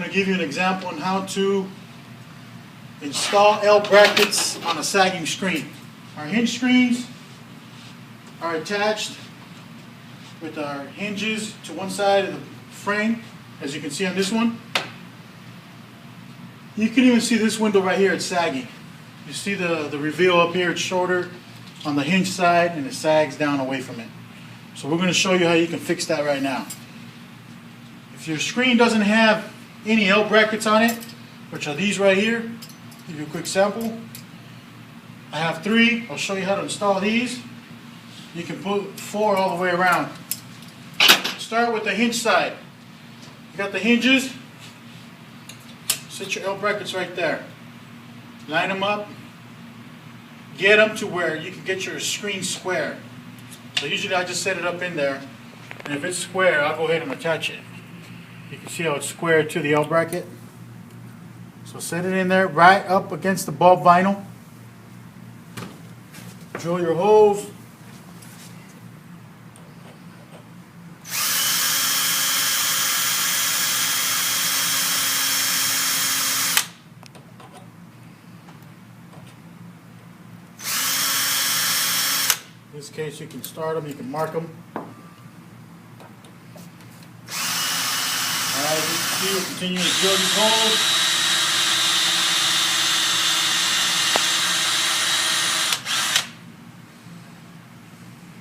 to give you an example on how to install L brackets on a sagging screen. Our hinge screens are attached with our hinges to one side of the frame, as you can see on this one. You can even see this window right here, it's sagging. You see the reveal up here, it's shorter on the hinge side and it sags down away from it. So we're going to show you how you can fix that right now. If your screen doesn't have any L brackets on it, which are these right here, give you a quick sample. I have 3. I'll show you how to install these. You can put 4 all the way around. Start with the hinge side. You got the hinges. Set your L brackets right there. Line them up. Get them to where you can get your screen square. So usually I just set it up in there. And if it's square, I'll go ahead and attach it. You can see how it's square to the L bracket. So set it in there right up against the bulb vinyl. Drill your holes. In this case, you can start them, you can mark them. Alright, as you can see, we'll continue to drill these holes.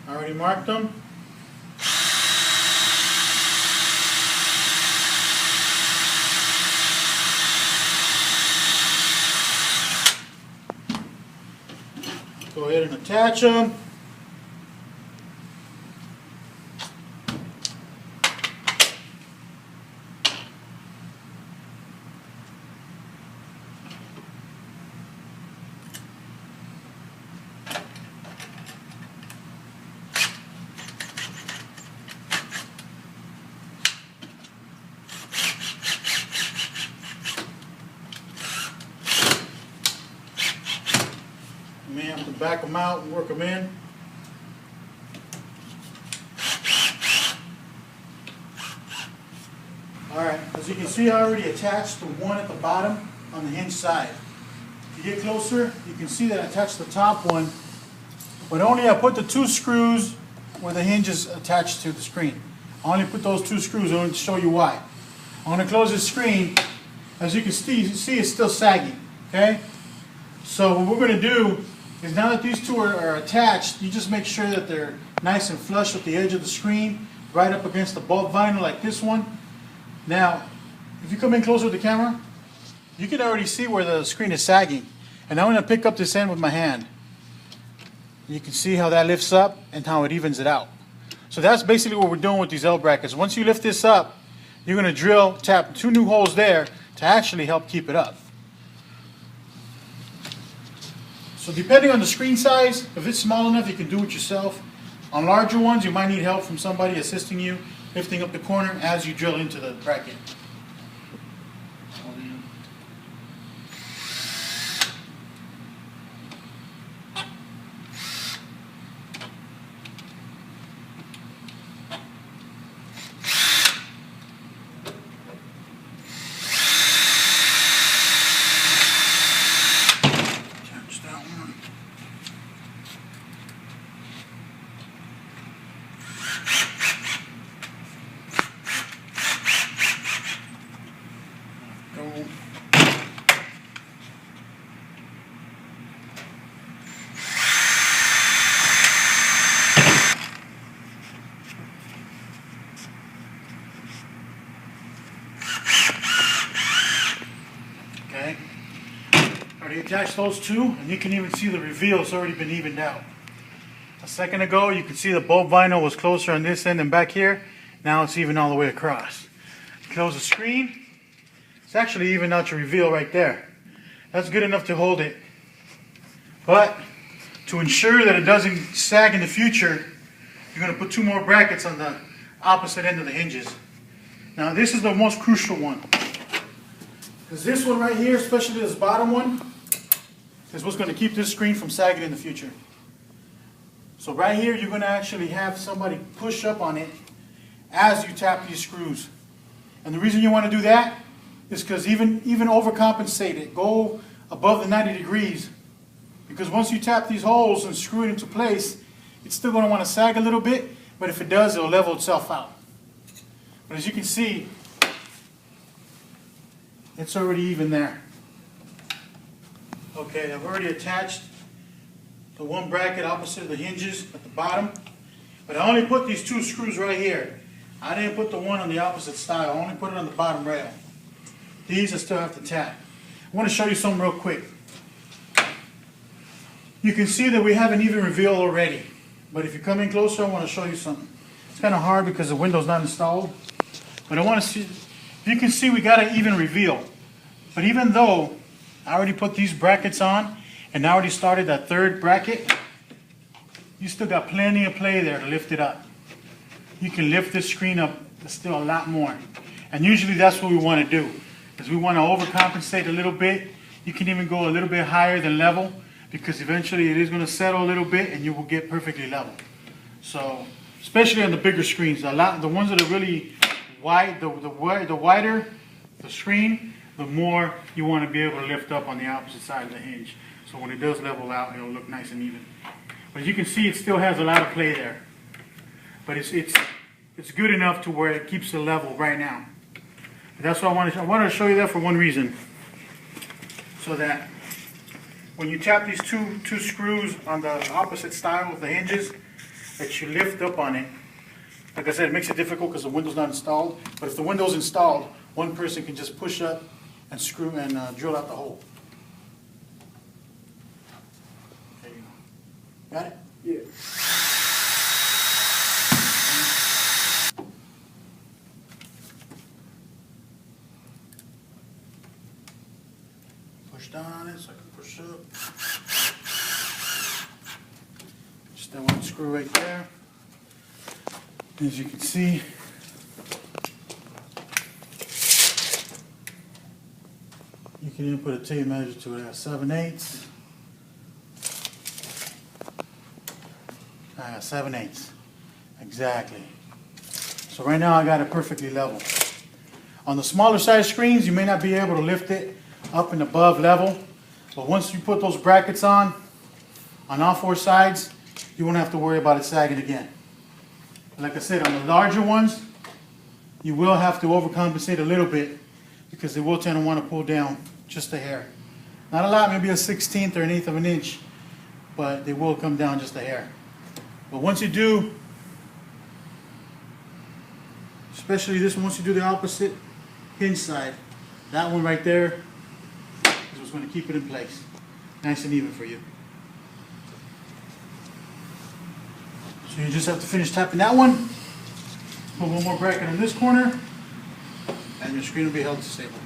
I already marked them. Go ahead and attach them. You may have to back them out and work them in. Alright, as you can see, I already attached the one at the bottom on the hinge side. If you get closer, you can see that I attached the top one, but only I put the 2 screws where the hinge is attached to the screen. I only put those 2 screws. I'm going to show you why. I'm going to close the screen. As you can see it's still sagging. Okay? So what we're going to do is, now that these 2 are attached, you just make sure that they're nice and flush with the edge of the screen, right up against the bulb vinyl like this one. Now, if you come in closer with the camera, you can already see where the screen is sagging. And I'm going to pick up this end with my hand. You can see how that lifts up and how it evens it out. So that's basically what we're doing with these L brackets. Once you lift this up, you're going to tap 2 new holes there to actually help keep it up. So depending on the screen size, if it's small enough, you can do it yourself. On larger ones, you might need help from somebody assisting you, lifting up the corner as you drill into the bracket. Okay, already attached those 2, and you can even see the reveal has already been evened out. A second ago, you could see the bulb vinyl was closer on this end and back here. Now it's even all the way across. Close the screen. It's actually even out your reveal right there. That's good enough to hold it. But to ensure that it doesn't sag in the future, you're going to put 2 more brackets on the opposite end of the hinges. Now this is the most crucial one. Because this one right here, especially this bottom one, is what's going to keep this screen from sagging in the future. So right here, you're going to actually have somebody push up on it as you tap these screws. And the reason you want to do that is because even overcompensate it, go above the 90 degrees, because once you tap these holes and screw it into place, it's still going to want to sag a little bit, but if it does, it'll level itself out. But as you can see, it's already even there. Okay, I've already attached the one bracket opposite of the hinges at the bottom, but I only put these two screws right here. I didn't put the one on the opposite style, I only put it on the bottom rail. These I still have to tap. I want to show you something real quick. You can see that we have an even reveal already, but if you come in closer, I want to show you something. It's kind of hard because the window's not installed, but I want to see, you can see we got an even reveal. But even though I already put these brackets on and I already started that third bracket, you still got plenty of play there to lift it up. You can lift this screen up still a lot more. And usually that's what we want to do, is we want to overcompensate a little bit. You can even go a little bit higher than level, because eventually it is going to settle a little bit and you will get perfectly level. So, especially on the bigger screens, the ones that are really wide, the wider the screen, the more you want to be able to lift up on the opposite side of the hinge. So when it does level out, it'll look nice and even. But as you can see, it still has a lot of play there. But it's good enough to where it keeps the level right now. That's what I wanted to show you that for one reason. So that when you tap these two screws on the opposite style of the hinges, that you lift up on it. Like I said, it makes it difficult because the window's not installed. But if the window's installed, one person can just push up and screw and drill out the hole. There you go. Got it? Yeah. Push down on it so I can push up. Just that one screw right there. As you can see, you can even put a tape measure to it at 7/8. I got 7/8. Exactly. So right now I got it perfectly level. On the smaller size screens, you may not be able to lift it up and above level, but once you put those brackets on all four sides, you won't have to worry about it sagging again. Like I said, on the larger ones, you will have to overcompensate a little bit because they will tend to want to pull down just a hair. Not a lot, maybe a 1/16 or an 1/8 of an inch, but they will come down just a hair. But once you do, especially this one, once you do the opposite hinge side, that one right there is what's going to keep it in place. Nice and even for you. So you just have to finish tapping that one, put one more bracket in this corner, and your screen will be held stable.